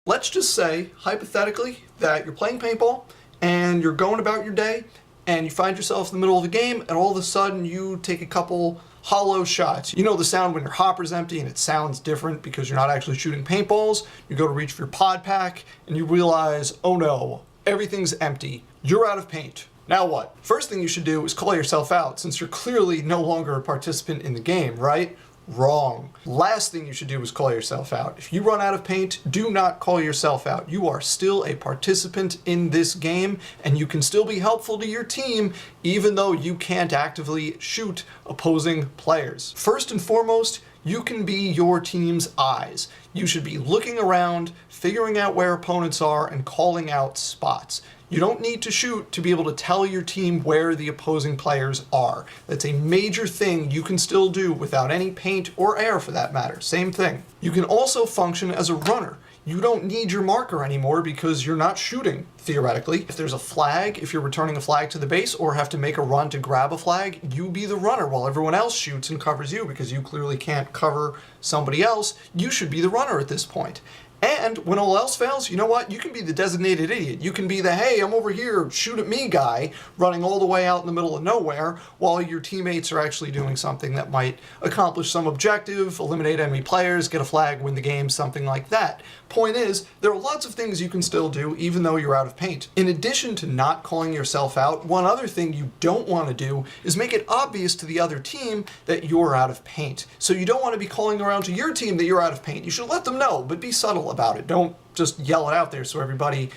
Let's just say, hypothetically, that you're playing paintball and you're going about your day and you find yourself in the middle of a game and all of a sudden you take a couple hollow shots. You know the sound when your hopper's empty and it sounds different because you're not actually shooting paintballs. You go to reach for your pod pack and you realize, oh no, everything's empty. You're out of paint. Now what? First thing you should do is call yourself out since you're clearly no longer a participant in the game, right? Wrong. Last thing you should do is call yourself out. If you run out of paint, do not call yourself out. You are still a participant in this game and you can still be helpful to your team even though you can't actively shoot opposing players. First and foremost, you can be your team's eyes. You should be looking around, figuring out where opponents are, and calling out spots. You don't need to shoot to be able to tell your team where the opposing players are. That's a major thing you can still do without any paint or air for that matter. Same thing. You can also function as a runner. You don't need your marker anymore because you're not shooting, theoretically. If there's a flag, if you're returning a flag to the base or have to make a run to grab a flag, you be the runner while everyone else shoots and covers you because you clearly can't cover somebody else. You should be the runner at this point. And when all else fails, you know what? You can be the designated idiot. You can be the, hey, I'm over here, shoot at me guy, running all the way out in the middle of nowhere while your teammates are actually doing something that might accomplish some objective, eliminate enemy players, get a flag, win the game, something like that. Point is, there are lots of things you can still do even though you're out of paint. In addition to not calling yourself out, one other thing you don't want to do is make it obvious to the other team that you're out of paint. So you don't want to be calling around to your team that you're out of paint. You should let them know, but be subtle about it. Don't just yell it out there so everybody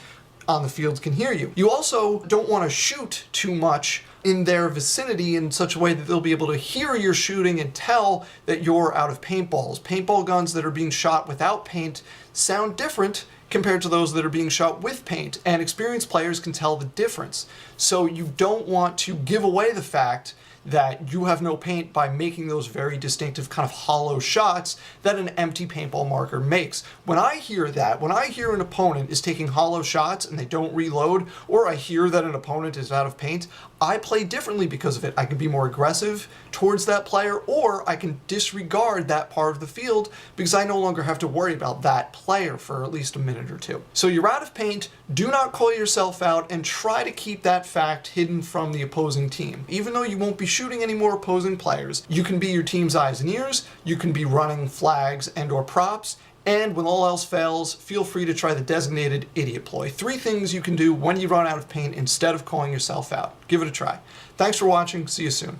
on the field can hear you. You also don't want to shoot too much in their vicinity in such a way that they'll be able to hear your shooting and tell that you're out of paintballs. Paintball guns that are being shot without paint sound different compared to those that are being shot with paint, and experienced players can tell the difference. So you don't want to give away the fact that you have no paint by making those very distinctive kind of hollow shots that an empty paintball marker makes. When I hear that, when I hear an opponent is taking hollow shots and they don't reload, or I hear that an opponent is out of paint, I play differently because of it. I can be more aggressive towards that player, or I can disregard that part of the field because I no longer have to worry about that player for at least a minute or two. So you're out of paint, do not call yourself out, and try to keep that fact hidden from the opposing team. Even though you won't be shooting any more opposing players, you can be your team's eyes and ears, you can be running flags and or props, and when all else fails, feel free to try the designated idiot ploy. 3 things you can do when you run out of paint instead of calling yourself out. Give it a try. Thanks for watching. See you soon.